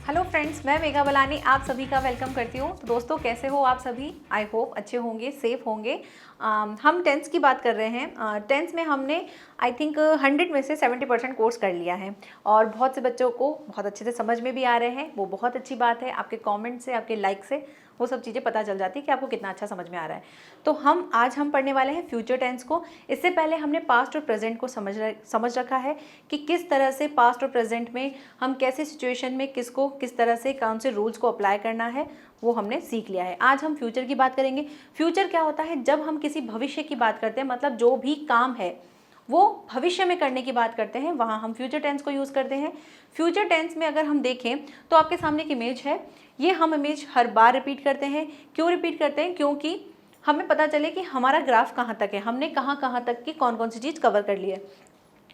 Hello friends, मैं मेघा बलानी आप सभी का वेलकम करती हूँ। तो दोस्तों, कैसे हो आप सभी? आई होप अच्छे होंगे, सेफ होंगे। हम टेंस की बात कर रहे हैं। टेंस में हमने आई थिंक 100 में से 70% कोर्स कर लिया है और बहुत से बच्चों को बहुत अच्छे से समझ में भी आ रहे हैं। वो बहुत अच्छी बात है। आपके कमेंट से, आपके लाइक से वो सब चीज़ें पता चल जाती है कि आपको कितना अच्छा समझ में आ रहा है। तो आज हम पढ़ने वाले हैं फ्यूचर टेंस को। इससे पहले हमने पास्ट और प्रेजेंट को समझ रखा है कि किस तरह से पास्ट और प्रेजेंट में हम कैसे सिचुएशन में किसको किस तरह से कौन से रूल्स को अप्लाई करना है, वो हमने सीख लिया है। आज हम फ्यूचर की बात करेंगे। फ्यूचर क्या होता है? जब हम किसी भविष्य की बात करते हैं, मतलब जो भी काम है वो भविष्य में करने की बात करते हैं, वहाँ हम फ्यूचर टेंस को यूज़ करते हैं। फ्यूचर टेंस में अगर हम देखें तो आपके सामने एक इमेज है। ये हम इमेज हर बार रिपीट करते हैं। क्यों रिपीट करते हैं? क्योंकि हमें पता चले कि हमारा ग्राफ कहाँ तक है, हमने कहाँ कहाँ तक की कौन कौन सी चीज़ कवर कर ली है।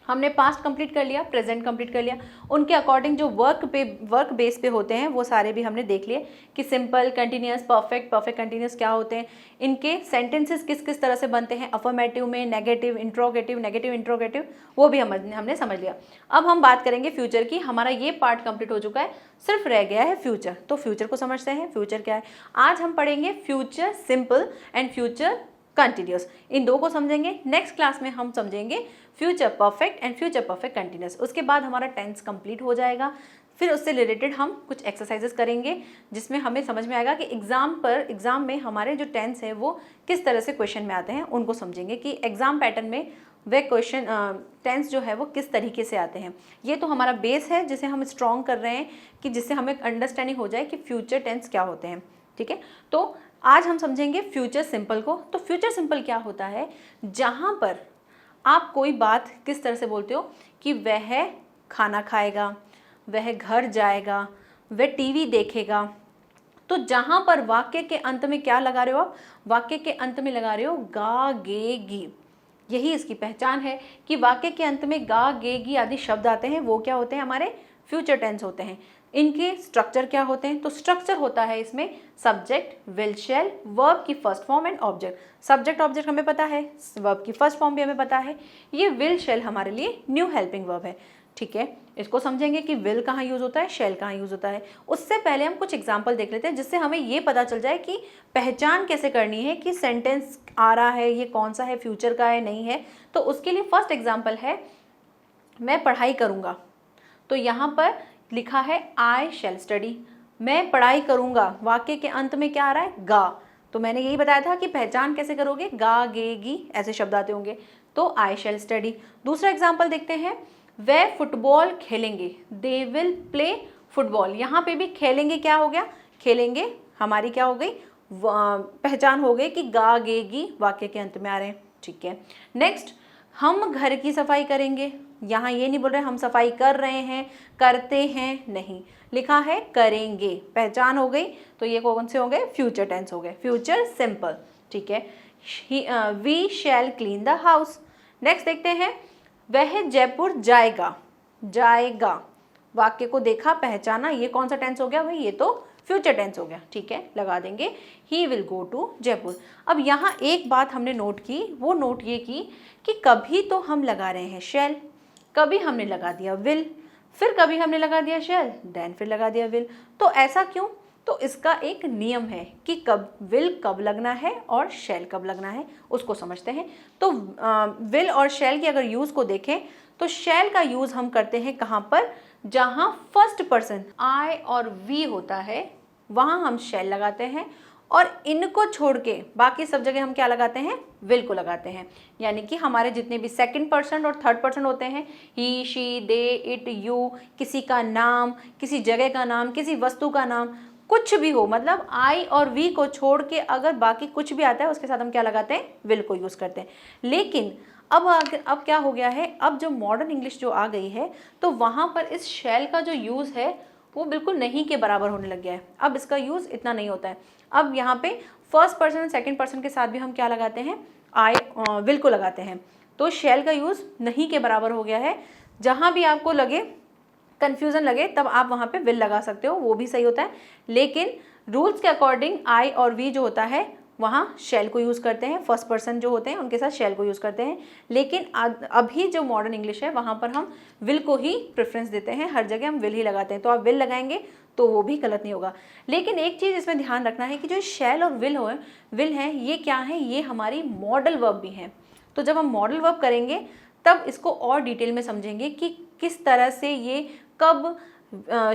हमने पास्ट कंप्लीट कर लिया, प्रेजेंट कंप्लीट कर लिया, उनके अकॉर्डिंग जो वर्क बेस पे होते हैं वो सारे भी हमने देख लिए कि simple, continuous, perfect, perfect continuous क्या होते हैं, इनके सेंटेंसेस किस किस तरह से बनते हैं, अफर्मेटिव में, नेगेटिव, इंट्रोगेटिव, वो भी हमने समझ लिया। अब हम बात करेंगे फ्यूचर की। हमारा ये पार्ट कंप्लीट हो चुका है, सिर्फ रह गया है फ्यूचर। तो फ्यूचर को समझते हैं। फ्यूचर क्या है? आज हम पढ़ेंगे future simple and future continuous. इन दो को समझेंगे। नेक्स्ट क्लास में हम समझेंगे future perfect and future perfect continuous. उसके बाद हमारा टेंस कंप्लीट हो जाएगा। फिर उससे रिलेटेड हम कुछ एक्सरसाइजेस करेंगे जिसमें हमें समझ में आएगा कि एग्जाम में हमारे जो टेंस है वो किस तरह से क्वेश्चन में आते हैं, उनको समझेंगे कि एग्जाम पैटर्न में वे क्वेश्चन टेंस जो है वो किस तरीके से आते हैं। ये तो हमारा बेस है जिसे हम स्ट्रॉन्ग कर रहे हैं कि जिससे हमें अंडरस्टैंडिंग हो जाए कि फ्यूचर टेंस क्या होते हैं। ठीक है, तो आज हम समझेंगे फ्यूचर सिंपल को। तो फ्यूचर सिंपल क्या होता है? जहाँ पर आप कोई बात किस तरह से बोलते हो कि वह खाना खाएगा, वह घर जाएगा, वह टीवी देखेगा। तो जहाँ पर वाक्य के अंत में क्या लगा रहे हो आप? वाक्य के अंत में लगा रहे हो गा, गे, गी। यही इसकी पहचान है कि वाक्य के अंत में गा, गे, गी आदि शब्द आते हैं, वो क्या होते हैं? हमारे फ्यूचर टेंस होते हैं। इनके स्ट्रक्चर क्या होते हैं? तो स्ट्रक्चर होता है इसमें सब्जेक्ट, विल, शैल, वर्ब की first form and object. Subject object हमें पता है, वर्ब की फर्स्ट फॉर्म भी हमें पता है। ये विल शैल हमारे लिए न्यू हेल्पिंग वर्ब है। ठीक है, इसको समझेंगे कि विल कहाँ यूज होता है, शैल कहाँ यूज होता है। उससे पहले हम कुछ एग्जाम्पल देख लेते हैं जिससे हमें ये पता चल जाए कि पहचान कैसे करनी है कि सेंटेंस आ रहा है ये कौन सा है, फ्यूचर का है, नहीं है। तो उसके लिए फर्स्ट एग्जाम्पल है, मैं पढ़ाई करूँगा। तो यहाँ पर लिखा है आई शैल स्टडी। मैं पढ़ाई करूँगा, वाक्य के अंत में क्या आ रहा है? गा। तो मैंने यही बताया था कि पहचान कैसे करोगे, गा, गे, गी ऐसे शब्द आते होंगे। तो आई शैल स्टडी। दूसरा एग्जाम्पल देखते हैं, वे फुटबॉल खेलेंगे, दे विल प्ले फुटबॉल। यहाँ पे भी खेलेंगे क्या हो गया? खेलेंगे हमारी क्या हो गई? पहचान हो गई कि गा, गे, गी वाक्य के अंत में आ रहे हैं। ठीक है, नेक्स्ट, हम घर की सफाई करेंगे। यहाँ ये नहीं बोल रहे हम सफाई कर रहे हैं, करते हैं, नहीं, लिखा है करेंगे। पहचान हो गई। तो ये कौन से हो गए? फ्यूचर टेंस हो गए, फ्यूचर सिंपल। ठीक है, we shall clean the house. Next देखते हैं, वह जयपुर जाएगा। जाएगा वाक्य को देखा, पहचाना, ये कौन सा टेंस हो गया भाई? ये तो फ्यूचर टेंस हो गया। ठीक है, लगा देंगे he will go to Jaipur. अब यहाँ एक बात हमने नोट की, वो नोट ये की कि कभी तो हम लगा रहे हैं शैल, कभी हमने लगा दिया विल, फिर कभी हमने लगा दिया शैल, देन फिर लगा दिया विल। तो ऐसा क्यों? तो इसका एक नियम है कि कब विल कब लगना है और शैल कब लगना है, उसको समझते हैं। तो विल और शैल की अगर यूज़ को देखें तो शैल का यूज़ हम करते हैं कहाँ पर? जहाँ फर्स्ट पर्सन आई और वी होता है वहाँ हम शैल लगाते हैं, और इनको छोड़ के बाकी सब जगह हम क्या लगाते हैं? विल को लगाते हैं। यानी कि हमारे जितने भी सेकंड पर्सन और थर्ड पर्सन होते हैं, ही, शी, दे, इट, यू, किसी का नाम, किसी जगह का नाम, किसी वस्तु का नाम, कुछ भी हो, मतलब आई और वी को छोड़ के अगर बाकी कुछ भी आता है उसके साथ हम क्या लगाते हैं? विल को यूज़ करते हैं। लेकिन अब क्या हो गया है? अब जो मॉडर्न इंग्लिश जो आ गई है तो वहाँ पर इस शैल का जो यूज़ है वो बिल्कुल नहीं के बराबर होने लग गया है। अब इसका यूज़ इतना नहीं होता है। अब यहाँ पे फर्स्ट पर्सन और सेकंड पर्सन के साथ भी हम क्या लगाते हैं? विल को लगाते हैं। तो शैल का यूज़ नहीं के बराबर हो गया है। जहाँ भी आपको लगे, कन्फ्यूज़न लगे, तब आप वहाँ पे विल लगा सकते हो, वो भी सही होता है। लेकिन रूल्स के अकॉर्डिंग आई और वी जो होता है वहाँ शैल को यूज़ करते हैं, फर्स्ट पर्सन जो होते हैं उनके साथ शैल को यूज़ करते हैं। लेकिन अभी जो मॉडर्न इंग्लिश है वहाँ पर हम विल को ही प्रेफरेंस देते हैं, हर जगह हम विल ही लगाते हैं। तो आप विल लगाएंगे तो वो भी गलत नहीं होगा। लेकिन एक चीज़ इसमें ध्यान रखना है कि जो शैल और विल है ये क्या है, ये हमारी मॉडल वर्ब भी हैं। तो जब हम मॉडल वर्ब करेंगे तब इसको और डिटेल में समझेंगे कि किस तरह से ये कब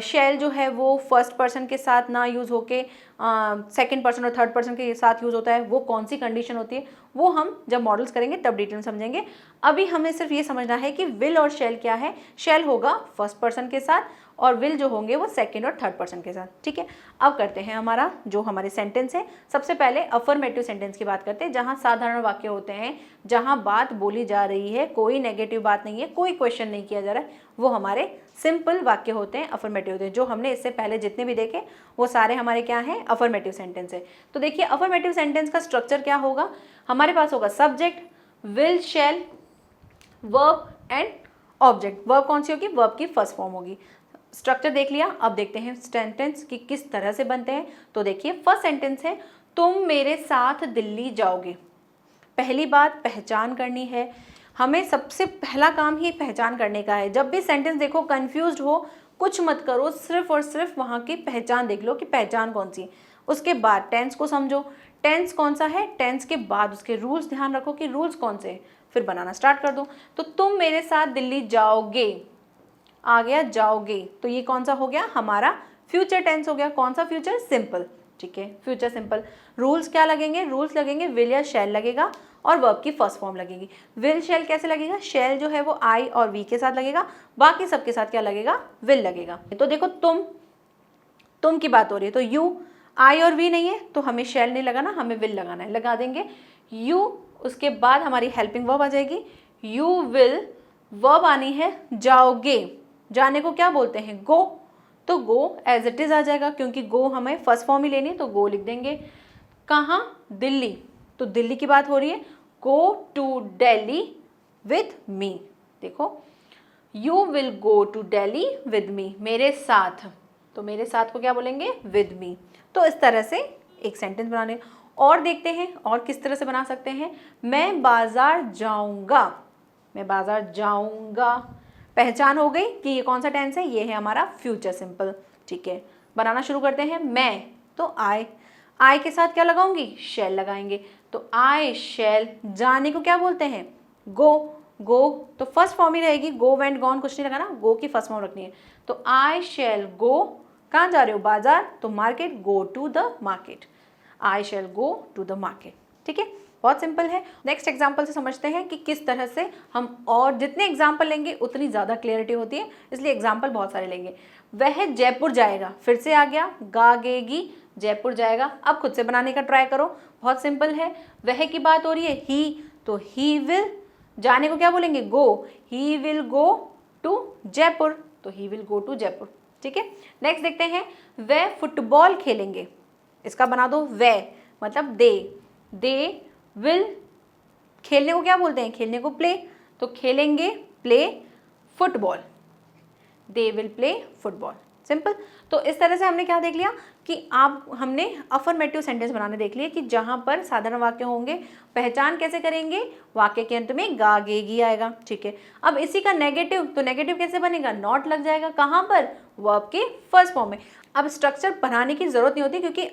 शैल जो है वो फर्स्ट पर्सन के साथ ना यूज़ होके सेकंड पर्सन और थर्ड पर्सन के साथ यूज़ होता है, वो कौन सी कंडीशन होती है, वो हम जब मॉडल्स करेंगे तब डिटेल में समझेंगे। अभी हमें सिर्फ ये समझना है कि विल और शैल क्या है। शैल होगा फर्स्ट पर्सन के साथ और विल जो होंगे वो सेकंड और थर्ड पर्सन के साथ, ठीक है। अब करते हैं हमारे सेंटेंस है। सबसे पहले अफर्मेटिव सेंटेंस की बात करते हैं, जहाँ साधारण वाक्य होते हैं, जहाँ बात बोली जा रही है, कोई नेगेटिव बात नहीं है, कोई क्वेश्चन नहीं किया जा रहा है, वो हमारे सिंपल वाक्य होते हैं, अफर्मेटिव होते हैं। जो हमने इससे पहले जितने भी देखे वो सारे हमारे क्या हैं, अफर्मेटिव सेंटेंस है। तो देखिए अफर्मेटिव सेंटेंस का स्ट्रक्चर क्या होगा, हमारे पास होगा subject, will, shall, verb and object. Verb कौन सी होगी, वर्ब की फर्स्ट फॉर्म होगी। स्ट्रक्चर देख लिया, अब देखते हैं सेंटेंस कि किस तरह से बनते हैं। तो देखिए फर्स्ट सेंटेंस है, तुम मेरे साथ दिल्ली जाओगे। पहली बात पहचान करनी है, हमें सबसे पहला काम ही पहचान करने का है। जब भी सेंटेंस देखो कंफ्यूज्ड हो कुछ मत करो, सिर्फ और सिर्फ वहाँ की पहचान देख लो कि पहचान कौन सी। उसके बाद टेंस को समझो, टेंस कौन सा है, टेंस के बाद उसके रूल्स ध्यान रखो कि रूल्स कौन से हैं, फिर बनाना स्टार्ट कर दो। तो तुम मेरे साथ दिल्ली जाओगे, आ गया जाओगे, तो ये कौन सा हो गया, हमारा फ्यूचर टेंस हो गया। कौन सा, फ्यूचर सिंपल, ठीक है, फ्यूचर सिंपल। रूल्स क्या लगेंगे, रूल्स लगेंगे विल या शैल लगेगा और वर्ब की फर्स्ट फॉर्म लगेगी। विल शैल कैसे लगेगा, शैल जो है वो आई और वी के साथ लगेगा, बाकी सबके साथ क्या लगेगा, विल लगेगा। तो देखो तुम की बात हो रही है, तो यू, आई और वी नहीं है तो हमें शैल नहीं लगाना, हमें विल लगाना है, लगा देंगे यू। उसके बाद हमारी हेल्पिंग वर्ब आ जाएगी, यू विल, वर्ब आनी है जाओगे, जाने को क्या बोलते हैं, गो, तो गो एज इट इज आ जाएगा, क्योंकि गो हमें फर्स्ट फॉर्म ही लेनी है तो गो लिख देंगे। कहाँ, दिल्ली, तो दिल्ली की बात हो रही है, go to Delhi with me. देखो you will go to Delhi with me, मेरे साथ, तो मेरे साथ को क्या बोलेंगे, विद मी। तो इस तरह से एक सेंटेंस बनाने। और देखते हैं और किस तरह से बना सकते हैं, मैं बाजार जाऊंगा, मैं बाजार जाऊंगा, पहचान हो गई कि ये कौन सा टेंस है, ये है हमारा फ्यूचर सिंपल, ठीक है। बनाना शुरू करते हैं। मैं, तो आई के साथ क्या लगाऊंगी, शैल लगाएंगे, तो आई शैल, जाने को क्या बोलते हैं, गो, तो फर्स्ट फॉर्म ही रहेगी, गो वेंट गॉन कुछ नहीं लगाना, गो की फर्स्ट फॉर्म रखनी है। तो आई शैल गो, कहाँ जा रहे हो, बाजार, तो market, go to the market, I shall go to the market, ठीक है, बहुत सिंपल है। नेक्स्ट एग्जाम्पल से समझते हैं कि किस तरह से हम, और जितने एग्जाम्पल लेंगे उतनी ज़्यादा क्लियरिटी होती है, इसलिए एग्जाम्पल बहुत सारे लेंगे। वह जयपुर जाएगा, फिर से आ गया, गागेगी, जयपुर जाएगा। अब खुद से बनाने का ट्राई करो, बहुत सिंपल है। वह की बात हो रही है, ही, तो ही विल, जाने को क्या बोलेंगे, go, he will go to Jaipur, तो he will go to Jaipur, ठीक है। नेक्स्ट देखते हैं, वह फुटबॉल खेलेंगे, इसका बना दो, वह मतलब दे विल, खेलने को क्या बोलते हैं, खेलने को प्ले, तो खेलेंगे play football, they will play football, simple. तो इस तरह से हमने क्या देख लिया कि हमने अफर्मेटिव सेंटेंस बनाने देख लिए कि जहाँ पर साधारण वाक्य होंगे, पहचान कैसे करेंगे, वाक्य के अंत में गागेगी आएगा, ठीक है। अब इसी का नेगेटिव, तो नेगेटिव कैसे बनेगा, नॉट लग जाएगा, कहाँ पर, वर्ब के फर्स्ट फॉर्म में। अब स्ट्रक्चर बनाने की जरूरत नहीं होती, क्योंकि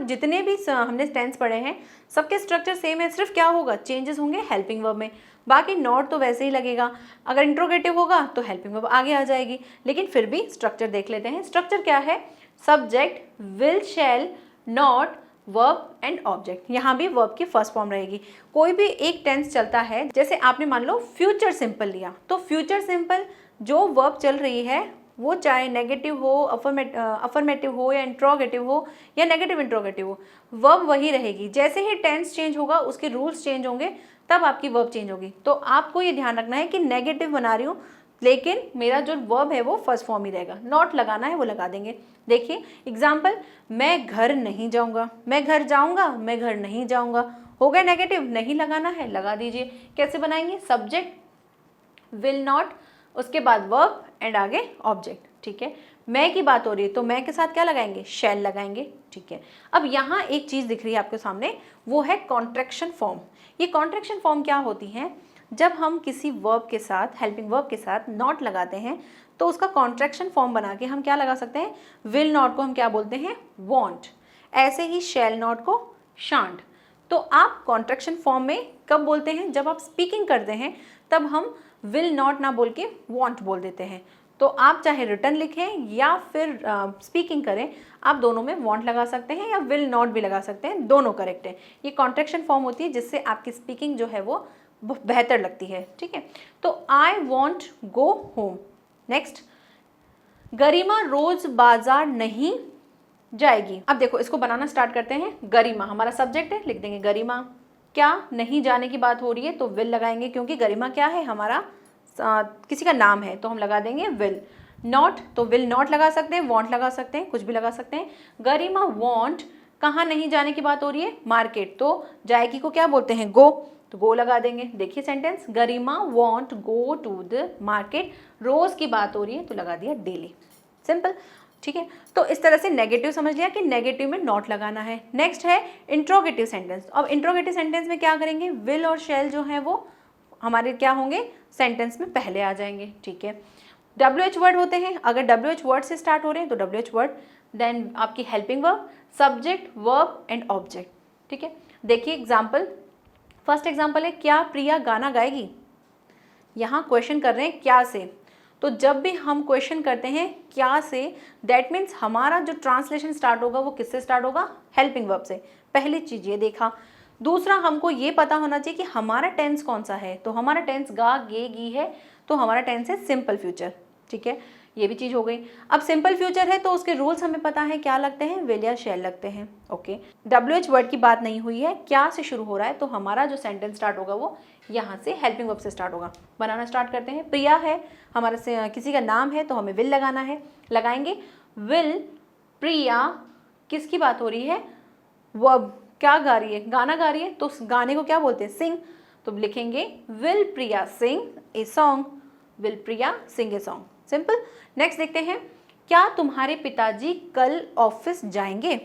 जितने भी हमने टेंस पढ़े हैं सबके स्ट्रक्चर सेम है, सिर्फ क्या होगा, चेंजेस होंगे हेल्पिंग वर्ब में, बाकी नॉट तो वैसे ही लगेगा। अगर इंट्रोगेटिव होगा तो हेल्पिंग वर्ब आगे आ जाएगी, लेकिन फिर भी स्ट्रक्चर देख लेते हैं। स्ट्रक्चर क्या है, subject, will, shall, not, verb and object. यहाँ भी वर्ब की फर्स्ट फॉर्म रहेगी। कोई भी एक टेंस चलता है, जैसे आपने मान लो फ्यूचर सिंपल लिया, तो फ्यूचर सिंपल जो वर्ब चल रही है वो चाहे नेगेटिव हो, अफर्मेटिव हो, या इंट्रोगेटिव हो, या नेगेटिव इंट्रोगेटिव हो, वर्ब वही रहेगी। जैसे ही टेंस चेंज होगा उसके रूल्स चेंज होंगे, तब आपकी वर्ब चेंज होगी। तो आपको ये ध्यान रखना है कि नेगेटिव बना रही हूँ, लेकिन मेरा जो वर्ब है वो फर्स्ट फॉर्म ही रहेगा। नॉट लगाना है वो लगा देंगे। देखिए एग्जाम्पल, मैं घर नहीं जाऊँगा, मैं घर जाऊँगा, मैं घर नहीं जाऊँगा, हो गया नेगेटिव, नहीं लगाना है लगा दीजिए। कैसे बनाएंगे, सब्जेक्ट, विल, नॉट, उसके बाद वर्ब एंड आगे ऑब्जेक्ट, ठीक है। मैं की बात हो रही है तो मैं के साथ क्या लगाएंगे, शैल लगाएंगे, ठीक है। अब यहाँ एक चीज़ दिख रही है आपके सामने, वो है कॉन्ट्रैक्शन फॉर्म। ये कॉन्ट्रैक्शन फॉर्म क्या होती हैं, जब हम किसी वर्ब के साथ, हेल्पिंग वर्ब के साथ नॉट लगाते हैं तो उसका कॉन्ट्रैक्शन फॉर्म बना के हम क्या लगा सकते हैं, विल नॉट को हम क्या बोलते हैं, वॉन्ट। ऐसे ही शैल नॉट को शांट। तो आप कॉन्ट्रैक्शन फॉर्म में कब बोलते हैं, जब आप स्पीकिंग करते हैं तब हम विल नॉट ना बोल के वॉन्ट बोल देते हैं। तो आप चाहे रिटर्न लिखें या फिर स्पीकिंग करें, आप दोनों में वॉन्ट लगा सकते हैं या विल नॉट भी लगा सकते हैं, दोनों करेक्ट है। ये कॉन्ट्रैक्शन फॉर्म होती है जिससे आपकी स्पीकिंग जो है वो बेहतर लगती है, ठीक है। तो I want go home. Next, Garima रोज बाजार नहीं जाएगी। अब देखो इसको बनाना स्टार्ट करते हैं। गरिमा हमारा सब्जेक्ट है, लिख देंगे गरिमा। क्या नहीं जाने की बात हो रही है तो विल लगाएंगे, क्योंकि गरिमा क्या है, हमारा किसी का नाम है, तो हम लगा देंगे विल। नॉट तो विल नॉट लगा सकते हैं, वॉन्ट लगा सकते हैं, कुछ भी लगा सकते हैं। गरिमा वॉन्ट, कहाँ नहीं जाने की बात हो रही है, मार्केट, तो जाएगी को क्या बोलते हैं, गो, तो गो लगा देंगे। देखिए sentence, Garima want go to the market, रोज की बात हो रही है तो लगा दिया डेली। सिंपल, ठीक है। तो इस तरह से नेगेटिव समझ लिया कि नेगेटिव में नॉट लगाना है। नेक्स्ट है इंट्रोगेटिव सेंटेंस। अब इंट्रोगेटिव सेंटेंस में क्या करेंगे, विल और शैल जो है वो हमारे क्या होंगे, सेंटेंस में पहले आ जाएंगे, ठीक है। WH वर्ड होते हैं, अगर WH वर्ड से स्टार्ट हो रहे हैं तो WH वर्ड, देन आपकी helping verb, subject, verb and object, ठीक है। देखिए एग्जाम्पल, फर्स्ट एग्जाम्पल है, क्या प्रिया गाना गाएगी। यहाँ क्वेश्चन कर रहे हैं क्या से, तो जब भी हम क्वेश्चन करते हैं क्या से, दैट मीन्स हमारा जो ट्रांसलेशन स्टार्ट होगा वो किससे स्टार्ट होगा, हेल्पिंग वर्ब से। पहली चीज ये देखा। दूसरा, हमको ये पता होना चाहिए कि हमारा टेंस कौन सा है, तो हमारा टेंस गा गे गी है, तो हमारा टेंस है सिंपल फ्यूचर, ठीक है। ये भी चीज़ हो गई। अब सिंपल फ्यूचर है तो उसके रूल्स हमें पता है, क्या लगते हैं, विल या शैल लगते हैं, ओके। WH वर्ड की बात नहीं हुई है, क्या से शुरू हो रहा है, तो हमारा जो सेंटेंस स्टार्ट होगा वो यहाँ से हेल्पिंग वर्ब से स्टार्ट होगा। बनाना स्टार्ट करते हैं। प्रिया है, हमारे से किसी का नाम है तो हमें विल लगाना है, लगाएंगे विल प्रिया, किसकी बात हो रही है, वर्ब, क्या गा रही है, गाना गा रही है, तो गाने को क्या बोलते हैं, सिंग, तो लिखेंगे will Priya sing a song, will Priya sing a song. Simple. Next देखते हैं, क्या तुम्हारे पिताजी कल ऑफिस जाएंगे।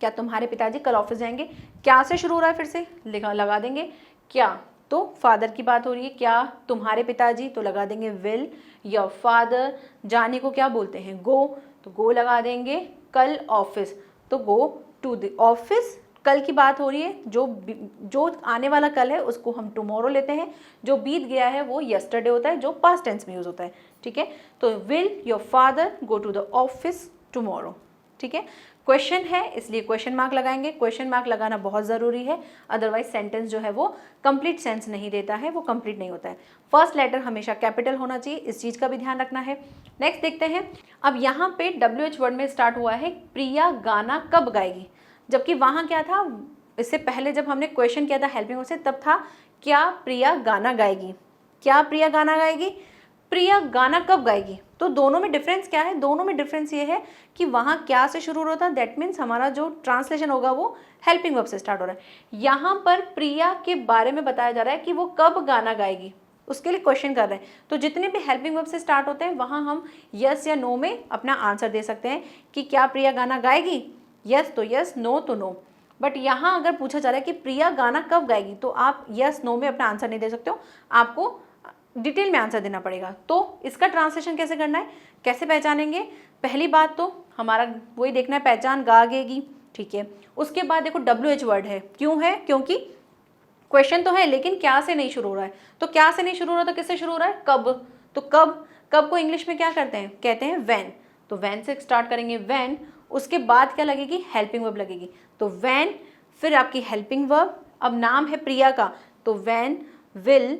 क्या तुम्हारे पिताजी कल ऑफिस जाएंगे, क्या से शुरू हो रहा है, फिर से लगा देंगे क्या, तो फादर की बात हो रही है, क्या तुम्हारे पिताजी, तो लगा देंगे विल योर फादर। जाने को क्या बोलते हैं, गो, तो गो लगा देंगे। कल ऑफिस, तो गो टू द ऑफिस। कल की बात हो रही है, जो आने वाला कल है उसको हम टुमारो लेते हैं, जो बीत गया है वो यस्टरडे होता है, जो पास्ट टेंस में यूज होता है, ठीक है। तो will your father go to the office tomorrow, ठीक है। क्वेश्चन है इसलिए क्वेश्चन मार्क लगाएंगे। क्वेश्चन मार्क लगाना बहुत ज़रूरी है, अदरवाइज सेंटेंस जो है वो कंप्लीट सेंस नहीं देता है, वो कंप्लीट नहीं होता है। फर्स्ट लेटर हमेशा कैपिटल होना चाहिए, इस चीज़ का भी ध्यान रखना है। नेक्स्ट देखते हैं, अब यहाँ पे WH वर्ड में स्टार्ट हुआ है, प्रिया गाना कब गाएगी, जबकि वहाँ क्या था, इससे पहले जब हमने क्वेश्चन किया था हेल्पिंग वर्ब से, तब था क्या प्रिया गाना गाएगी। क्या प्रिया गाना गाएगी, प्रिया गाना कब गाएगी। तो दोनों में डिफरेंस क्या है, दोनों में डिफरेंस ये है कि वहाँ क्या से शुरू हो रहा था, दैट मीन्स हमारा जो ट्रांसलेशन होगा वो हेल्पिंग वर्ब से स्टार्ट हो रहा है। यहाँ पर प्रिया के बारे में बताया जा रहा है कि वो कब गाना गाएगी, उसके लिए क्वेश्चन कर रहे हैं। तो जितने भी हेल्पिंग वर्ब से स्टार्ट होते हैं वहाँ हम यस या नो में अपना आंसर दे सकते हैं कि क्या प्रिया गाना गाएगी, यस तो यस, नो तो नो। बट यहाँ अगर पूछा जा रहा है कि प्रिया गाना कब गाएगी, तो आप यस नो में अपना आंसर नहीं दे सकते हो, आपको डिटेल में आंसर देना पड़ेगा। तो इसका ट्रांसलेशन कैसे करना है, कैसे पहचानेंगे, पहली बात तो हमारा वही देखना है, पहचान गा गेगी, ठीक है। उसके बाद देखो WH वर्ड है, क्यों है, क्योंकि क्वेश्चन तो है लेकिन क्या से नहीं शुरू हो रहा है। तो क्या से नहीं शुरू हो रहा, तो किससे शुरू हो रहा है, कब। तो कब को इंग्लिश में क्या करते हैं, कहते हैं वैन, तो वैन से स्टार्ट करेंगे, वैन। उसके बाद क्या लगेगी, हेल्पिंग वर्ब लगेगी, तो वैन, फिर आपकी हेल्पिंग वर्ब। अब नाम है प्रिया का, तो when will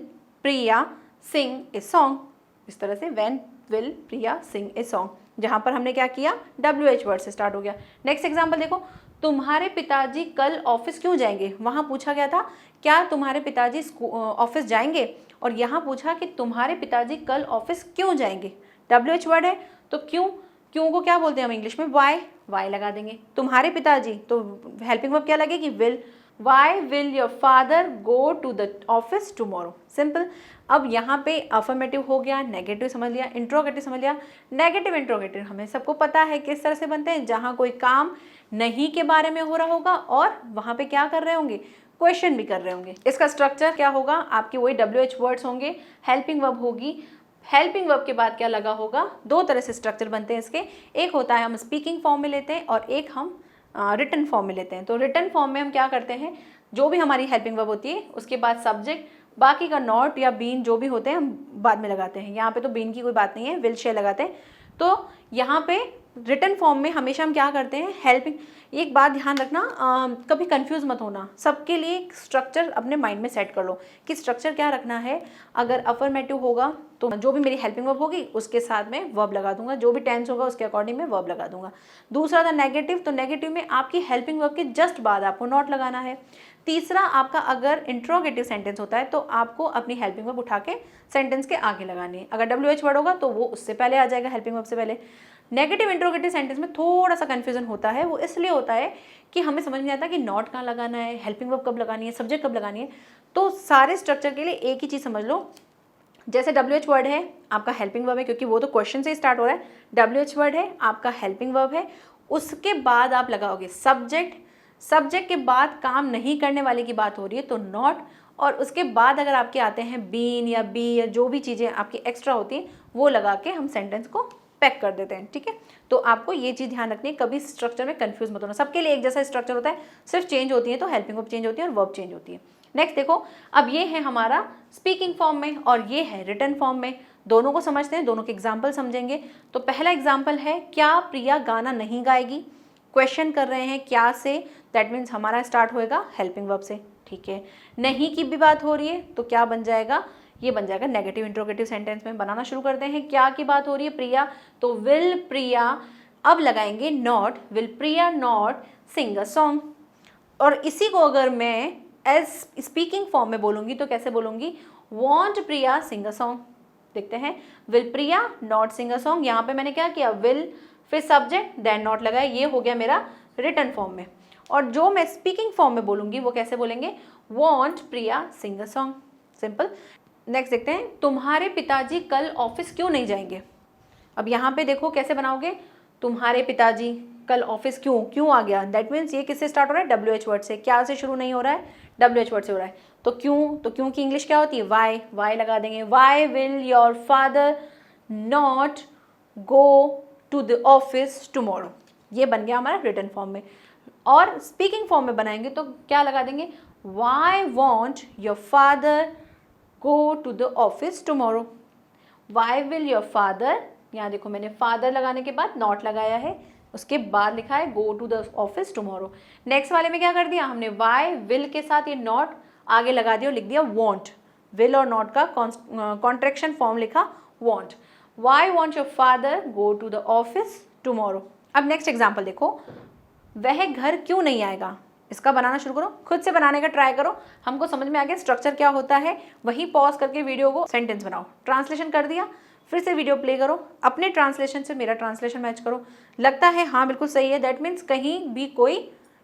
Priya sing a song, इस तरह से when will Priya sing a song, जहाँ पर हमने क्या किया, WH वर्ड से स्टार्ट हो गया। नेक्स्ट एग्जाम्पल देखो, तुम्हारे पिताजी कल ऑफिस क्यों जाएंगे। वहाँ पूछा गया था क्या तुम्हारे पिताजी ऑफिस जाएंगे, और यहाँ पूछा कि तुम्हारे पिताजी कल ऑफिस क्यों जाएंगे। WH वर्ड है तो क्यों को क्या बोलते हैं हम इंग्लिश में, वाई लगा देंगे। तुम्हारे पिताजी, तो हेल्पिंग वर्ब क्या लगेगी, will. Why will your father go to the office tomorrow, simple. अब यहाँ पे अफर्मेटिव हो गया, नेगेटिव समझ लिया, इंट्रोगेटिव समझ लिया। नेगेटिव इंट्रोगेटिव हमें सबको पता है किस तरह से बनते हैं, जहाँ कोई काम नहीं के बारे में हो रहा होगा और वहाँ पे क्या कर रहे होंगे, क्वेश्चन भी कर रहे होंगे। इसका स्ट्रक्चर क्या होगा, आपके वही WH वर्ड्स होंगे, हेल्पिंग वर्ब होगी, हेल्पिंग वर्ब के बाद क्या लगा होगा, दो तरह से स्ट्रक्चर बनते हैं इसके, एक होता है हम स्पीकिंग फॉर्म में लेते हैं और एक हम रिटन फॉर्म में लेते हैं। तो रिटन फॉर्म में हम क्या करते हैं, जो भी हमारी हेल्पिंग वर्ब होती है उसके बाद सब्जेक्ट, बाकी का नॉट या बीन जो भी होते हैं हम बाद में लगाते हैं। यहाँ पे तो बीन की कोई बात नहीं है, विल शेल लगाते हैं। तो यहाँ पे रिटन फॉर्म में हमेशा हम क्या करते हैं, हेल्पिंग। एक बात ध्यान रखना, कभी कंफ्यूज मत होना, सबके लिए एक स्ट्रक्चर अपने माइंड में सेट कर लो कि स्ट्रक्चर क्या रखना है। अगर अफर्मेटिव होगा तो जो भी मेरी हेल्पिंग वर्ब होगी उसके साथ में वर्ब लगा दूंगा, जो भी टेंस होगा उसके अकॉर्डिंग में वर्ब लगा दूंगा। दूसरा था नेगेटिव, तो नेगेटिव में आपकी हेल्पिंग वर्ब के जस्ट बाद आपको नॉट लगाना है। तीसरा आपका अगर इंट्रोगेटिव सेंटेंस होता है तो आपको अपनी हेल्पिंग वर्ब उठा के सेंटेंस के आगे लगानी है। अगर WH वर्ड होगा तो वो उससे पहले आ जाएगा, हेल्पिंग वर्ब से पहले। नेगेटिव इंट्रोगेटिव सेंटेंस में थोड़ा सा कंफ्यूजन होता है, वो इसलिए होता है कि हमें समझ नहीं आता कि नॉट कहाँ लगाना है, हेल्पिंग वर्ब कब लगानी है, सब्जेक्ट कब लगानी है। तो सारे स्ट्रक्चर के लिए एक ही चीज़ समझ लो, जैसे WH वर्ड है आपका हेल्पिंग वर्ब है, क्योंकि वो तो क्वेश्चन से ही स्टार्ट हो रहा है। WH वर्ड है आपका हेल्पिंग वर्ब है, उसके बाद आप लगाओगे सब्जेक्ट, सब्जेक्ट के बाद काम नहीं करने वाले की बात हो रही है तो नॉट, और उसके बाद अगर आपके आते हैं बीन या बी या जो भी चीज़ें आपकी एक्स्ट्रा होती हैं वो लगा के हम सेंटेंस को पैक कर देते हैं। ठीक है, तो आपको ये चीज़ ध्यान रखनी है, कभी स्ट्रक्चर में कंफ्यूज मत होना, सबके लिए एक जैसा स्ट्रक्चर होता है, सिर्फ चेंज होती है तो हेल्पिंग वर्ब चेंज होती है और वर्ब चेंज होती है। नेक्स्ट देखो, अब ये है हमारा स्पीकिंग फॉर्म में और ये है रिटन फॉर्म में, दोनों को समझते हैं, दोनों के एग्जाम्पल समझेंगे। तो पहला एग्जाम्पल है, क्या प्रिया गाना नहीं गाएगी। क्वेश्चन कर रहे हैं क्या से, दैट मीन्स हमारा स्टार्ट होएगा हेल्पिंग वर्ब से। ठीक है, नहीं की भी बात हो रही है तो क्या बन जाएगा, ये बन जाएगा नेगेटिव इंट्रोगेटिव सेंटेंस में। बनाना शुरू करते हैं, क्या की बात हो रही है प्रिया, तो विल प्रिया, अब लगाएंगे not, will Priya not sing a song. और इसी को अगर मैं एज स्पीकिंग फॉर्म में बोलूँगी तो कैसे बोलूँगी, want Priya sing a song. देखते हैं, will Priya not sing a song, यहाँ पे मैंने क्या किया, विल फिर सब्जेक्ट देन नॉट लगाया, ये हो गया मेरा रिटन फॉर्म में। और जो मैं स्पीकिंग फॉर्म में बोलूँगी वो कैसे बोलेंगे, won't Priya sing a song, simple. Next देखते हैं, तुम्हारे पिताजी कल ऑफिस क्यों नहीं जाएंगे। अब यहाँ पे देखो कैसे बनाओगे, तुम्हारे पिताजी कल ऑफिस क्यों, क्यों आ गया, दैट मीन्स ये किससे स्टार्ट हो रहा है, WH वर्ड से। क्या से शुरू नहीं हो रहा है, WH वर्ड से हो रहा है। तो क्यों की इंग्लिश क्या होती है, वाई, वाई लगा देंगे। Why will your father not go to the office tomorrow, ये बन गया हमारा रिटन फॉर्म में। और स्पीकिंग फॉर्म में बनाएंगे तो क्या लगा देंगे, why won't your father go to the office tomorrow. Why will your father, यहाँ देखो मैंने फादर लगाने के बाद नॉट लगाया है, उसके बाद लिखा है go to the office tomorrow. Next वाले में क्या कर दिया हमने, वाई विल के साथ ये नॉट आगे लगा दिया और लिख दिया वॉन्ट, विल और नॉट का कॉन्ट्रैक्शन फॉर्म लिखा won't. Why won't your father go to the office tomorrow. अब नेक्स्ट एग्जाम्पल देखो, वह घर क्यों नहीं आएगा। इसका बनाना शुरू करो, खुद से बनाने का ट्राई करो, हमको समझ में आ गया स्ट्रक्चर क्या होता है। वहीं पॉज करके वीडियो को सेंटेंस बनाओ, ट्रांसलेशन कर दिया, फिर से वीडियो प्ले करो, अपने ट्रांसलेशन से मेरा ट्रांसलेशन मैच करो, लगता है हाँ बिल्कुल सही है, दैट मीन्स कहीं भी कोई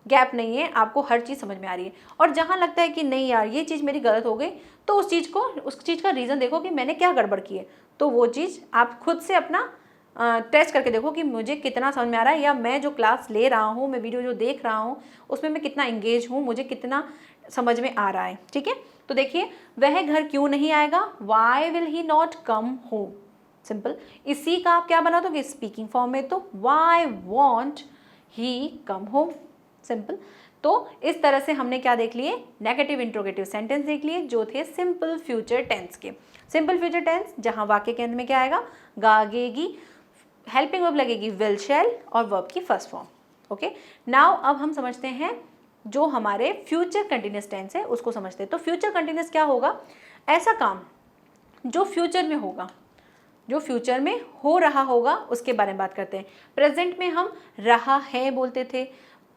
गैप नहीं है, आपको हर चीज़ समझ में आ रही है। और जहाँ लगता है कि नहीं यार ये चीज़ मेरी गलत हो गई, तो उस चीज़ का रीज़न देखो कि मैंने क्या गड़बड़ की है, तो वो चीज़ आप खुद से अपना टेस्ट करके देखो कि मुझे कितना समझ में आ रहा है, या मैं जो क्लास ले रहा हूँ, मैं वीडियो जो देख रहा हूँ उसमें मैं कितना इंगेज हूँ, मुझे कितना समझ में आ रहा है। ठीक है, तो देखिए वह घर क्यों नहीं आएगा, why will he not come home, simple. इसी का आप क्या बना दोगे स्पीकिंग फॉर्म में, तो why want he come home, simple. तो इस तरह से हमने क्या देख लिए, नेगेटिव इंट्रोगेटिव सेंटेंस देख लिए जो थे सिंपल फ्यूचर टेंस के। सिंपल फ्यूचर टेंस जहाँ वाक्य के अंत में क्या आएगा, गागेगी, हेल्पिंग वर्ब लगेगी विल शैल और वर्ब की फर्स्ट फॉर्म। ओके, नाउ अब हम समझते हैं जो हमारे फ्यूचर कंटिन्यूस टेंस है उसको समझते हैं। तो फ्यूचर कंटिन्यूस क्या होगा, ऐसा काम जो फ्यूचर में होगा, जो फ्यूचर में हो रहा होगा उसके बारे में बात करते हैं। प्रेजेंट में हम रहा है बोलते थे,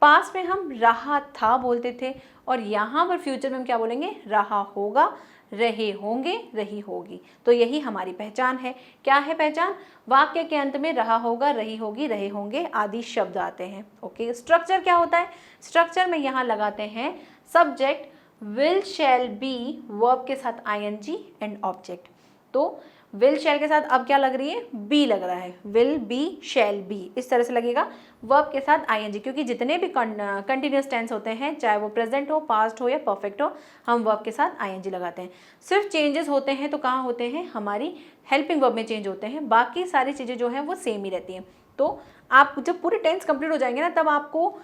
पास्ट में हम रहा था बोलते थे, और यहाँ पर फ्यूचर में हम क्या बोलेंगे, रहा होगा, रहे होंगे, रही होगी। तो यही हमारी पहचान है। क्या है पहचान, वाक्य के अंत में रहा होगा, रही होगी, रहे होंगे आदि शब्द आते हैं। ओके, स्ट्रक्चर क्या होता है, स्ट्रक्चर में यहाँ लगाते हैं subject will shall be, verb के साथ ing एंड ऑब्जेक्ट। तो विल शैल के साथ अब क्या लग रही है, बी लग रहा है, विल बी शैल बी, इस तरह से लगेगा वर्ब के साथ आईएनजी, क्योंकि जितने भी कंटिन्यूअस टेंस होते हैं, चाहे वो प्रेजेंट हो, पास्ट हो या परफेक्ट हो, हम वर्ब के साथ आईएनजी लगाते हैं। सिर्फ चेंजेस होते हैं तो कहाँ होते हैं, हमारी हेल्पिंग वर्ब में चेंज होते हैं, बाकी सारी चीज़ें जो हैं वो सेम ही रहती हैं। तो आप जब पूरे टेंस कंप्लीट हो जाएंगे ना, तब आपको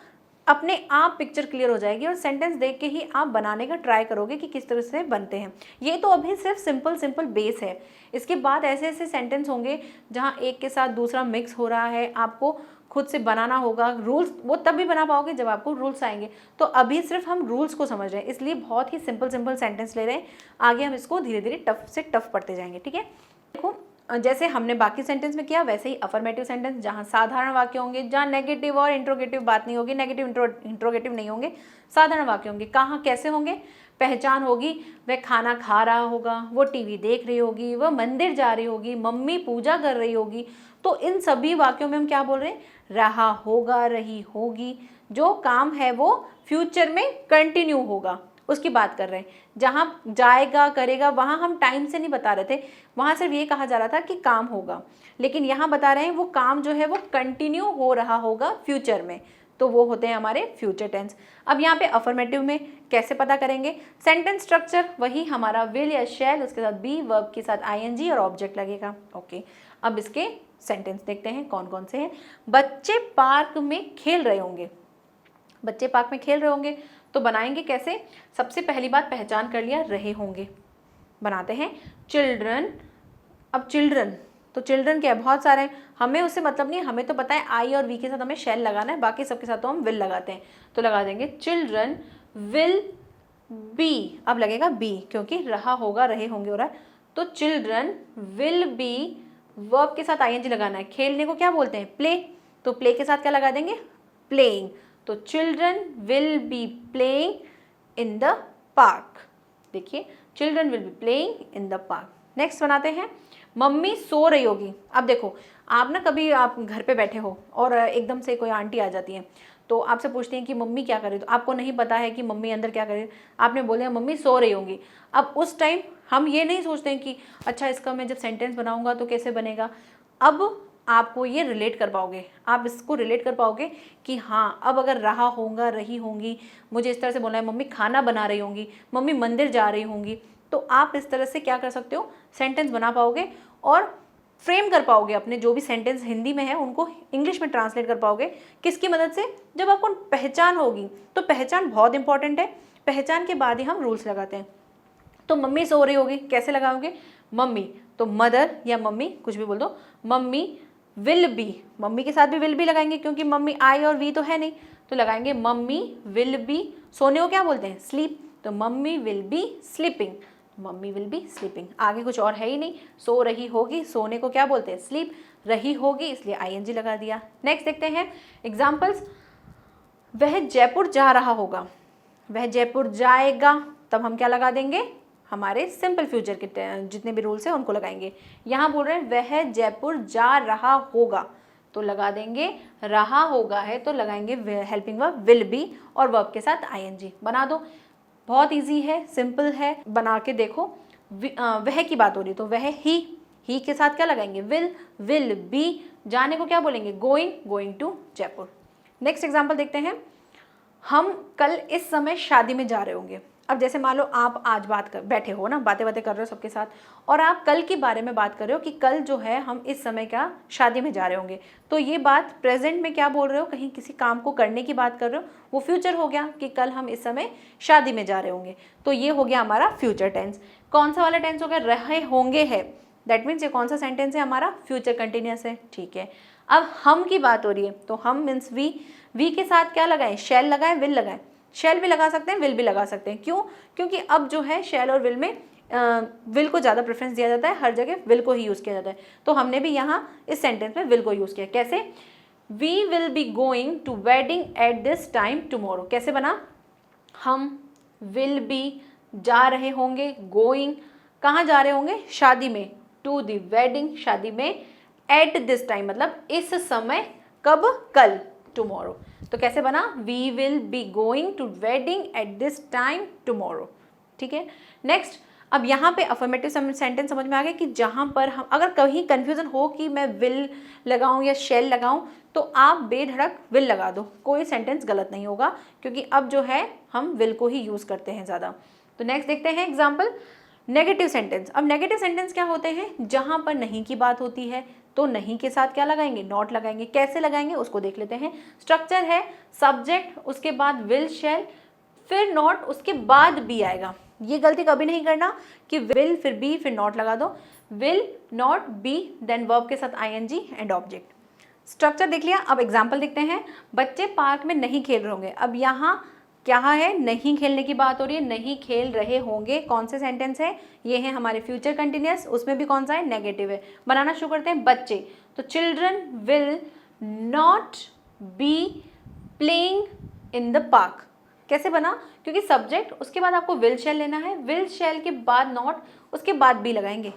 अपने आप पिक्चर क्लियर हो जाएगी और सेंटेंस देख के ही आप बनाने का ट्राई करोगे कि किस तरह से बनते हैं। ये तो अभी सिर्फ सिंपल बेस है, इसके बाद ऐसे ऐसे सेंटेंस होंगे जहाँ एक के साथ दूसरा मिक्स हो रहा है, आपको खुद से बनाना होगा। रूल्स वो तब भी बना पाओगे जब आपको रूल्स आएंगे। तो अभी सिर्फ हम रूल्स को समझ रहे हैं, इसलिए बहुत ही सिंपल सेंटेंस ले रहे हैं, आगे हम इसको धीरे धीरे टफ से टफ पढ़ते जाएंगे। ठीक है, देखो जैसे हमने बाकी सेंटेंस में किया वैसे ही अफर्मेटिव सेंटेंस, जहाँ साधारण वाक्य होंगे, जहाँ नेगेटिव और इंट्रोगेटिव बात नहीं होगी, नेगेटिव इंट्रोगेटिव नहीं होंगे, साधारण वाक्य होंगे। कहाँ कैसे होंगे, पहचान होगी, वह खाना खा रहा होगा, वो टीवी देख रही होगी, वह मंदिर जा रही होगी, मम्मी पूजा कर रही होगी। तो इन सभी वाक्यों में हम क्या बोल रहे हैं, रहा होगा, रही होगी, जो काम है वो फ्यूचर में कंटिन्यू होगा उसकी बात कर रहे हैं। जहाँ जाएगा करेगा वहाँ हम टाइम से नहीं बता रहे थे, वहाँ सिर्फ ये कहा जा रहा था कि काम होगा, लेकिन यहाँ बता रहे हैं वो काम जो है वो कंटिन्यू हो रहा होगा फ्यूचर में, तो वो होते हैं हमारे फ्यूचर टेंस। अब यहाँ पे अफर्मेटिव में कैसे पता करेंगे, सेंटेंस स्ट्रक्चर वही हमारा विल या शैल, उसके साथ बी, वर्ब के साथ आईएनजी और ऑब्जेक्ट लगेगा। ओके, अब इसके सेंटेंस देखते हैं कौन कौन से हैं। बच्चे पार्क में खेल रहे होंगे, बच्चे पार्क में खेल रहे होंगे तो बनाएंगे कैसे, सबसे पहली बात पहचान कर लिया, रहे होंगे, बनाते हैं चिल्ड्रन। अब चिल्ड्रन, तो चिल्ड्रन क्या है, बहुत सारे हैं, हमें उससे मतलब नहीं, हमें तो पता है आई और वी के साथ हमें शैल लगाना है, बाकी सबके साथ तो हम विल लगाते हैं। तो लगा देंगे चिल्ड्रन विल बी, अब लगेगा बी क्योंकि रहा होगा रहे होंगे हो रहा है, तो चिल्ड्रन विल बी, वर्ब के साथ आईएनजी लगाना है। खेलने को क्या बोलते हैं, प्ले, तो प्ले के साथ क्या लगा देंगे, प्लेइंग, तो children will be playing in the park. देखिए children will be playing in the park. Next बनाते हैं, मम्मी सो रही होगी। अब देखो आप ना, कभी आप घर पे बैठे हो और एकदम से कोई आंटी आ जाती है, तो आपसे पूछती हैं कि मम्मी क्या कर रही, तो आपको नहीं पता है कि मम्मी अंदर क्या कर रही, आपने बोले मम्मी सो रही होंगी। अब उस टाइम हम ये नहीं सोचते हैं कि अच्छा इसका मैं जब सेंटेंस बनाऊंगा तो कैसे बनेगा। अब आपको ये रिलेट कर पाओगे, आप इसको रिलेट कर पाओगे कि हाँ अब अगर रहा होगा रही होंगी, मुझे इस तरह से बोलना है, मम्मी खाना बना रही होंगी, मम्मी मंदिर जा रही होंगी, तो आप इस तरह से क्या कर सकते हो, सेंटेंस बना पाओगे और फ्रेम कर पाओगे अपने जो भी सेंटेंस हिंदी में है उनको इंग्लिश में ट्रांसलेट कर पाओगे। किसकी मदद से, जब आपको पहचान होगी, तो पहचान बहुत इंपॉर्टेंट है, पहचान के बाद ही हम रूल्स लगाते हैं। तो मम्मी सो रही होगी, कैसे लगाओगे, मम्मी, तो मदर या मम्मी कुछ भी बोल दो, मम्मी विल बी, मम्मी के साथ भी विल बी लगाएंगे क्योंकि मम्मी आई और वी तो है नहीं, तो लगाएंगे मम्मी विल बी, सोने को क्या बोलते हैं, स्लीप, तो mummy will be sleeping, mummy will be sleeping. आगे कुछ और है ही नहीं, सो रही होगी, सोने को क्या बोलते हैं, स्लीप, रही होगी इसलिए आईएनजी लगा दिया। नेक्स्ट देखते हैं एग्जाम्पल्स, वह जयपुर जा रहा होगा, वह जयपुर जाएगा, तब हम क्या लगा देंगे, हमारे सिंपल फ्यूचर के जितने भी रूल्स हैं उनको लगाएंगे। यहाँ बोल रहे हैं वह जयपुर जा रहा होगा, तो लगा देंगे रहा होगा है तो लगाएंगे हेल्पिंग वर्ब विल बी और वर्ब के साथ आईएनजी। बना दो, बहुत इजी है, सिंपल है, बना के देखो। वह की बात हो रही तो वह ही के साथ क्या लगाएंगे, विल बी, जाने को क्या बोलेंगे, going to Jaipur. Next example देखते हैं, हम कल इस समय शादी में जा रहे होंगे। अब जैसे मान लो आप आज बैठे हो ना, बातें कर रहे हो सबके साथ, और आप कल के बारे में बात कर रहे हो कि कल जो है हम इस समय क्या शादी में जा रहे होंगे, तो ये बात प्रेजेंट में क्या बोल रहे हो, कहीं किसी काम को करने की बात कर रहे हो, वो फ्यूचर हो गया कि कल हम इस समय शादी में जा रहे होंगे, तो ये हो गया हमारा फ्यूचर टेंस। कौन सा वाला टेंस हो गया, रहे होंगे है, दैट मीन्स ये कौन सा सेंटेंस है हमारा, फ्यूचर कंटिन्यूअस है। ठीक है, अब हम की बात हो रही है, तो हम मीन्स वी के साथ क्या लगाएं, शैल लगाएं, विल लगाएं, शैल भी लगा सकते हैं, विल भी लगा सकते हैं। क्यों, क्योंकि अब जो है शैल और विल में विल को ज़्यादा प्रेफरेंस दिया जाता है, हर जगह विल को ही यूज़ किया जाता है, तो हमने भी यहाँ इस सेंटेंस में विल को यूज़ किया। कैसे, we will be going to wedding at this time tomorrow, कैसे बना, हम विल बी जा रहे होंगे, गोइंग कहाँ जा रहे होंगे, शादी में, टू दी वेडिंग शादी में, एट दिस टाइम मतलब इस समय, कब, कल, टुमारो, तो कैसे बना, we will be going to wedding at this time tomorrow. ठीक है, नेक्स्ट अब यहाँ पे अफर्मेटिव सेंटेंस समझ में आ गया कि जहाँ पर हम अगर कहीं कंफ्यूजन हो कि मैं विल लगाऊं या शेल लगाऊं तो आप बेधड़क विल लगा दो, कोई सेंटेंस गलत नहीं होगा, क्योंकि अब जो है हम विल को ही यूज़ करते हैं ज़्यादा। तो नेक्स्ट देखते हैं एग्जाम्पल, नेगेटिव सेंटेंस। अब नेगेटिव सेंटेंस क्या होते हैं, जहाँ पर नहीं की बात होती है तो नहीं के साथ क्या लगाएंगे, नॉट लगाएंगे। कैसे लगाएंगे उसको देख लेते हैं। स्ट्रक्चर है सब्जेक्ट, उसके बाद विल शेल, फिर नॉट, उसके बाद बी आएगा। ये गलती कभी नहीं करना कि विल फिर बी फिर नॉट लगा दो। Will not be then verb के साथ आईएनजी एंड ऑब्जेक्ट। स्ट्रक्चर देख लिया। अब एग्जाम्पल देखते हैं। बच्चे पार्क में नहीं खेल रहे होंगे। अब यहाँ क्या है, नहीं खेलने की बात हो रही है, नहीं खेल रहे होंगे। कौन से सेंटेंस है, ये है हमारे फ्यूचर कंटिन्यूअस, उसमें भी कौन सा है, नेगेटिव है। बनाना शुरू करते हैं। बच्चे, तो children will not be playing in the park. कैसे बना, क्योंकि सब्जेक्ट, उसके बाद आपको विल शेल लेना है, विल शेल के बाद नॉट, उसके बाद बी लगाएंगे।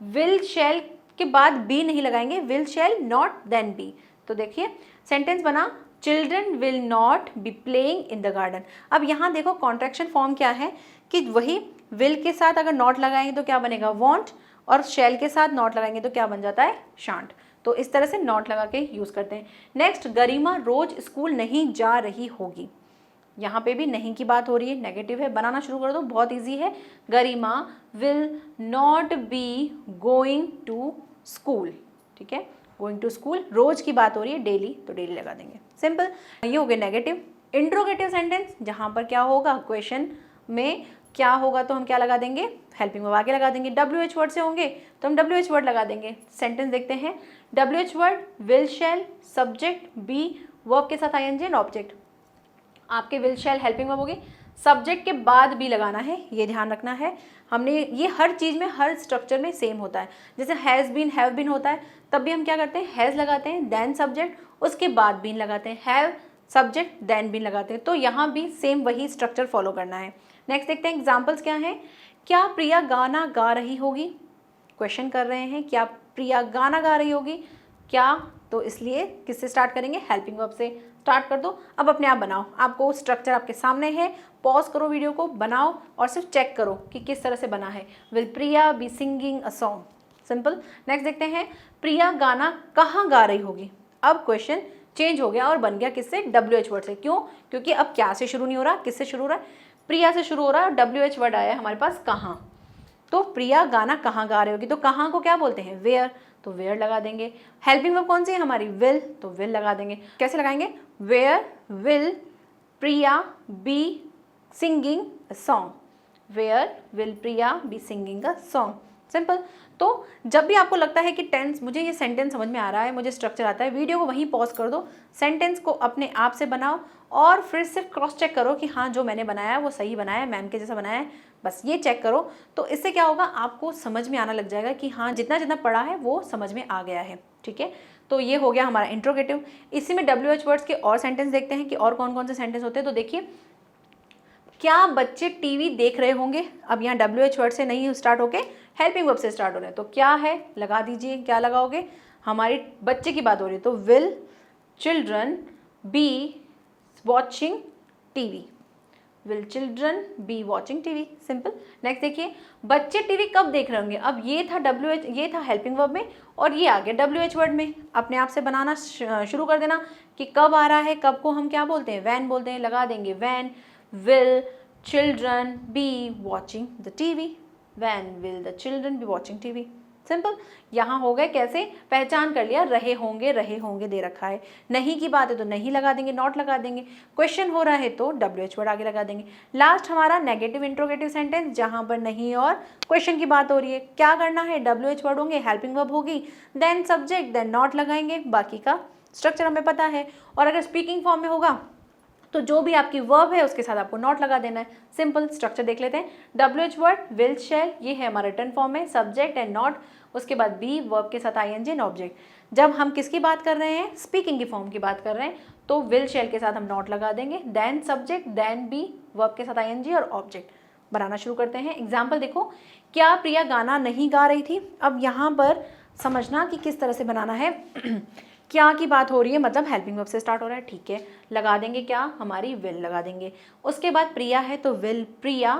विल शेल के बाद बी नहीं लगाएंगे, will shall not then be. तो देखिए सेंटेंस बना, children will not be playing in the garden. अब यहाँ देखो कॉन्ट्रैक्शन फॉर्म क्या है कि वही विल के साथ अगर नॉट लगाएंगे तो क्या बनेगा, वॉन्ट, और शेल के साथ नॉट लगाएंगे तो क्या बन जाता है, शांट। तो इस तरह से नॉट लगा के यूज़ करते हैं। नेक्स्ट, गरिमा रोज स्कूल नहीं जा रही होगी। यहाँ पे भी नहीं की बात हो रही है, नेगेटिव है। बनाना शुरू कर दो, बहुत इजी है। Garima will not be going to school. ठीक है, गोइंग टू स्कूल, रोज की बात हो रही है, डेली, तो डेली लगा देंगे। सिंपल, ये हो गया नेगेटिव। इंट्रोगेटिव सेंटेंस, जहाँ पर क्या होगा, क्वेश्चन में क्या होगा तो हम क्या लगा देंगे, हेल्पिंग वर्ब आगे लगा देंगे। WH वर्ड से होंगे तो हम WH वर्ड लगा देंगे। सेंटेंस देखते हैं। WH word will shall, subject be, verb के साथ आईएनजी एंड ऑब्जेक्ट। आपके विल शेल हेल्पिंग वर्ब होगी, सब्जेक्ट के बाद भी लगाना है, ये ध्यान रखना है। हमने ये हर चीज़ में, हर स्ट्रक्चर में सेम होता है। जैसे हैज़ बीन, हैव बीन होता है, तब भी हम क्या करते हैं, हैज़ लगाते हैं, देन सब्जेक्ट, उसके बाद बीन लगाते हैं, हैव सब्जेक्ट देन बीन लगाते हैं। तो यहाँ भी सेम वही स्ट्रक्चर फॉलो करना है। नेक्स्ट देखते हैं एग्जाम्पल्स क्या हैं। क्या प्रिया गाना गा रही होगी, क्वेश्चन कर रहे हैं, क्या प्रिया गाना गा रही होगी, क्या, तो इसलिए किससे स्टार्ट करेंगे, हेल्पिंग वर्ब से स्टार्ट कर दो। अब अपने आप बनाओ, आपको स्ट्रक्चर आपके सामने है, पॉज करो वीडियो को, बनाओ और सिर्फ चेक करो कि किस तरह से बना है। Will Priya be singing a song, simple. Next देखते हैं, प्रिया गाना कहाँ गा रही होगी। अब क्वेश्चन चेंज हो गया और बन गया किससे, WH वर्ड से। क्यों, क्योंकि अब क्या से शुरू नहीं हो रहा, किससे शुरू हो रहा है, प्रिया से शुरू हो रहा है, और WH वर्ड आया है हमारे पास कहाँ। तो प्रिया गाना कहाँ गा रही होगी, तो कहाँ को क्या बोलते हैं, वेयर, तो वेयर लगा देंगे। हेल्पिंग वर्ब कौन सी है हमारी, विल, तो विल लगा देंगे। कैसे लगाएंगे, where will Priya be singing a song, where will Priya be singing a song, simple. तो जब भी आपको लगता है कि टेंस, मुझे ये सेंटेंस समझ में आ रहा है, मुझे स्ट्रक्चर आता है, वीडियो को वहीं पॉज कर दो, सेंटेंस को अपने आप से बनाओ और फिर सिर्फ क्रॉस चेक करो कि हाँ जो मैंने बनाया है वो सही बनाया है, मैम के जैसा बनाया है, बस ये चेक करो। तो इससे क्या होगा, आपको समझ में आना लग जाएगा कि हाँ जितना जितना पढ़ा है वो समझ में आ गया है। ठीक है, तो ये हो गया हमारा इंट्रोगेटिव। इसी में WH वर्ड्स के और सेंटेंस देखते हैं कि और कौन कौन से सेंटेंस होते हैं। तो देखिए, क्या बच्चे टीवी देख रहे होंगे। अब यहाँ WH वर्ड से नहीं स्टार्ट होके हेल्पिंग वर्ब से स्टार्ट हो रहे हैं, तो क्या है लगा दीजिए, क्या लगाओगे, हमारी बच्चे की बात हो रही है तो will children be watching TV, will children be watching TV, simple. Next देखिए, बच्चे टीवी कब देख रहे होंगे। अब ये था WH, ये था हेल्पिंग वर्ब में और ये आ गया WH वर्ड में। अपने आप से बनाना शुरू कर देना कि कब आ रहा है, कब को हम क्या बोलते हैं, वैन बोलते हैं, लगा देंगे van will children be watching the TV, van will the children be watching TV, simple. यहाँ हो गए कैसे, पहचान कर लिया, रहे होंगे दे रखा है, नहीं की बात है तो नहीं लगा देंगे, नॉट लगा देंगे, क्वेश्चन हो रहा है तो WH वर्ड आगे लगा देंगे। लास्ट हमारा नेगेटिव इंट्रोगेटिव सेंटेंस, जहाँ पर नहीं और क्वेश्चन की बात हो रही है, क्या करना है, WH वर्ड होंगे, हेल्पिंग वर्ब होगी, देन सब्जेक्ट, देन नॉट लगाएंगे, बाकी का स्ट्रक्चर हमें पता है। और अगर स्पीकिंग फॉर्म में होगा तो जो भी आपकी वर्ब है उसके साथ आपको नॉट लगा देना है, सिंपल। स्ट्रक्चर देख लेते हैं। WH वर्ड विल शेल, ये है हमारा रिटर्न फॉर्म में, सब्जेक्ट एंड नॉट, उसके बाद बी वर्ब के साथ ING एंड ऑब्जेक्ट। जब हम किसकी बात कर रहे हैं, स्पीकिंग की फॉर्म की बात कर रहे हैं, तो विल शेल के साथ हम नॉट लगा देंगे, then subject, then be verb के साथ ING और ऑब्जेक्ट। बनाना शुरू करते हैं। एग्जाम्पल देखो, क्या प्रिया गाना नहीं गा रही थी। अब यहाँ पर समझना कि किस तरह से बनाना है। क्या की बात हो रही है, मतलब हेल्पिंग वर्ब से स्टार्ट हो रहा है, ठीक है, लगा देंगे क्या, हमारी विल लगा देंगे। उसके बाद प्रिया है तो विल प्रिया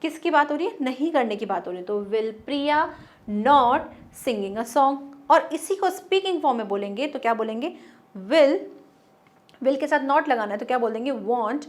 किसकी बात हो रही है? नहीं करने की बात हो रही है। तो will Priya not singing a song. और इसी को स्पीकिंग फॉर्म में बोलेंगे तो क्या बोलेंगे? विल के साथ नॉट लगाना है तो क्या बोल देंगे? Won't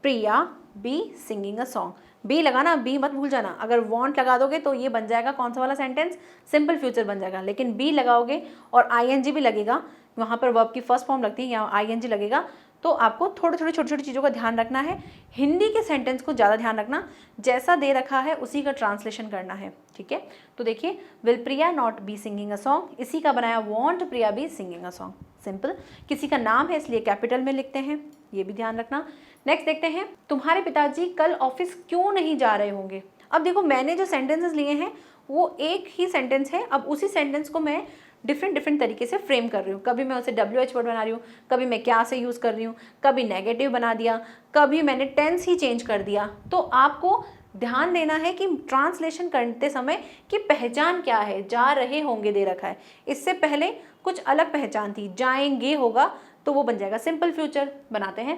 Priya be singing a song. Be लगाना, बी मत भूल जाना। अगर वॉन्ट लगा दोगे तो ये बन जाएगा कौन सा वाला सेंटेंस? सिंपल फ्यूचर बन जाएगा। लेकिन बी लगाओगे और आईएनजी भी लगेगा, वहाँ पर वर्ब की फर्स्ट फॉर्म लगती है, यहाँ आईएनजी लगेगा, तो आपको थोड़ी थोड़ी छोटी छोटी चीज़ों का ध्यान रखना है। हिंदी के सेंटेंस को ज़्यादा ध्यान रखना, जैसा दे रखा है उसी का ट्रांसलेशन करना है, ठीक है। तो देखिए, will Priya not be singing a song, इसी का बनाया want Priya be singing a song. Simple. किसी का नाम है इसलिए कैपिटल में लिखते हैं, ये भी ध्यान रखना। नेक्स्ट देखते हैं, तुम्हारे पिताजी कल ऑफिस क्यों नहीं जा रहे होंगे। अब देखो, मैंने जो सेंटेंसेस लिए हैं वो एक ही सेंटेंस है। अब उसी सेंटेंस को मैं डिफरेंट तरीके से फ्रेम कर रही हूँ। कभी मैं उसे WH वर्ड बना रही हूँ, कभी मैं क्या से यूज़ कर रही हूँ, कभी नेगेटिव बना दिया, कभी मैंने टेंस ही चेंज कर दिया। तो आपको ध्यान देना है कि ट्रांसलेशन करते समय कि पहचान क्या है। जा रहे होंगे दे रखा है, इससे पहले कुछ अलग पहचान थी, जाएंगे होगा तो वो बन जाएगा सिंपल फ्यूचर। बनाते हैं,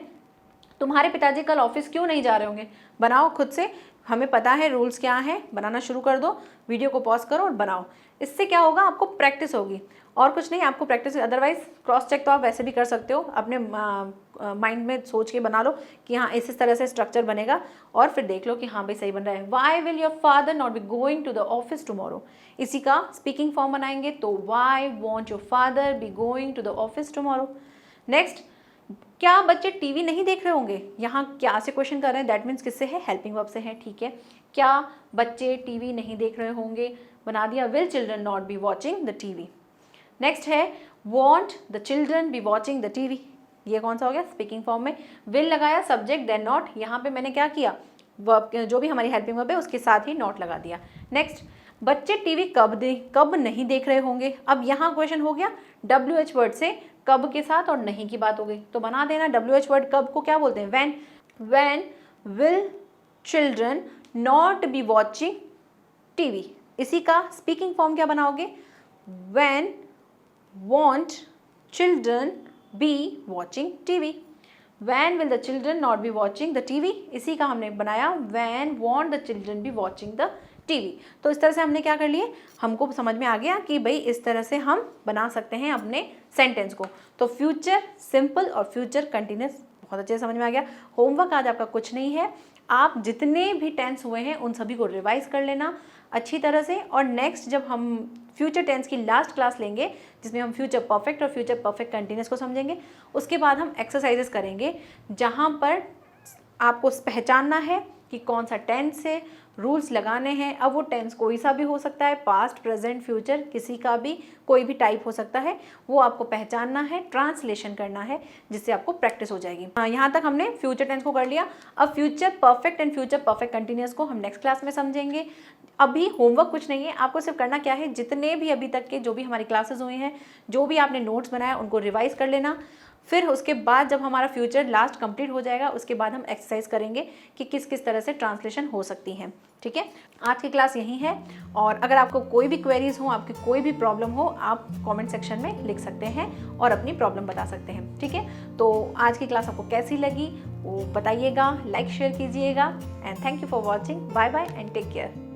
तुम्हारे पिताजी कल ऑफिस क्यों नहीं जा रहे होंगे। बनाओ खुद से, हमें पता है रूल्स क्या है, बनाना शुरू कर दो, वीडियो को पॉज करो और बनाओ। इससे क्या होगा, आपको प्रैक्टिस होगी और कुछ नहीं, आपको प्रैक्टिस। अदरवाइज क्रॉस चेक तो आप वैसे भी कर सकते हो, अपने माइंड में सोच के बना लो कि हाँ इस तरह से स्ट्रक्चर बनेगा, और फिर देख लो कि हाँ भाई सही बन रहा है। Why will your father not be going to the office tomorrow, इसी का स्पीकिंग फॉर्म बनाएंगे तो why won't your father be going to the office tomorrow. Next, क्या बच्चे टीवी नहीं देख रहे होंगे। यहाँ क्या से क्वेश्चन कर रहे हैं, दैट मीन्स किससे है? हेल्पिंग वर्ब से है, ठीक है। क्या बच्चे टीवी नहीं देख रहे होंगे, बना दिया will children not be watching the TV. Next है want the children be watching the TV, ये कौन सा हो गया? स्पीकिंग फॉर्म में विल लगाया, सब्जेक्ट देन नॉट, यहाँ पे मैंने क्या किया, वर्ब जो भी हमारी हेल्पिंग वर्ब है उसके साथ ही नॉट लगा दिया। नेक्स्ट, बच्चे टीवी कब नहीं देख रहे होंगे। अब यहाँ क्वेश्चन हो गया WH वर्ड से, कब के साथ और नहीं की बात हो गई, तो बना देना WH वर्ड कब को क्या बोलते हैं? When will children not be watching TV, इसी का स्पीकिंग फॉर्म क्या बनाओगे? When want children be watching TV. When will the children not be watching the TV, इसी का हमने बनाया when won't the children be watching the TV। तो इस तरह से हमने क्या कर लिए, हमको समझ में आ गया कि भाई इस तरह से हम बना सकते हैं अपने सेंटेंस को। तो फ्यूचर सिंपल और फ्यूचर कंटिन्यूस बहुत अच्छे से समझ में आ गया। होमवर्क आज आपका कुछ नहीं है, आप जितने भी टेंस हुए हैं उन सभी को रिवाइज कर लेना अच्छी तरह से। और नेक्स्ट जब हम फ्यूचर टेंस की लास्ट क्लास लेंगे जिसमें हम फ्यूचर परफेक्ट और फ्यूचर परफेक्ट कंटिन्यूस को समझेंगे, उसके बाद हम एक्सरसाइजेस करेंगे जहाँ पर आपको पहचानना है कि कौन सा टेंस है, रूल्स लगाने हैं। अब वो टेंस कोई सा भी हो सकता है, पास्ट प्रेजेंट फ्यूचर, किसी का भी कोई भी टाइप हो सकता है, वो आपको पहचानना है, ट्रांसलेशन करना है, जिससे आपको प्रैक्टिस हो जाएगी। यहाँ तक हमने फ्यूचर टेंस को कर लिया। अब future perfect and future perfect continuous को हम नेक्स्ट क्लास में समझेंगे। अभी होमवर्क कुछ नहीं है, आपको सिर्फ करना क्या है, जितने भी अभी तक के जो भी हमारी क्लासेस हुई हैं, जो भी आपने नोट्स बनाया उनको रिवाइज कर लेना। फिर उसके बाद जब हमारा फ्यूचर लास्ट कंप्लीट हो जाएगा उसके बाद हम एक्सरसाइज करेंगे कि किस किस तरह से ट्रांसलेशन हो सकती है। ठीक है, आज की क्लास यही है। और अगर आपको कोई भी क्वेरीज हो, आपकी कोई भी प्रॉब्लम हो, आप कमेंट सेक्शन में लिख सकते हैं और अपनी प्रॉब्लम बता सकते हैं। ठीक है, तो आज की क्लास आपको कैसी लगी वो बताइएगा, लाइक शेयर कीजिएगा। And thank you for watching. Bye bye and take care.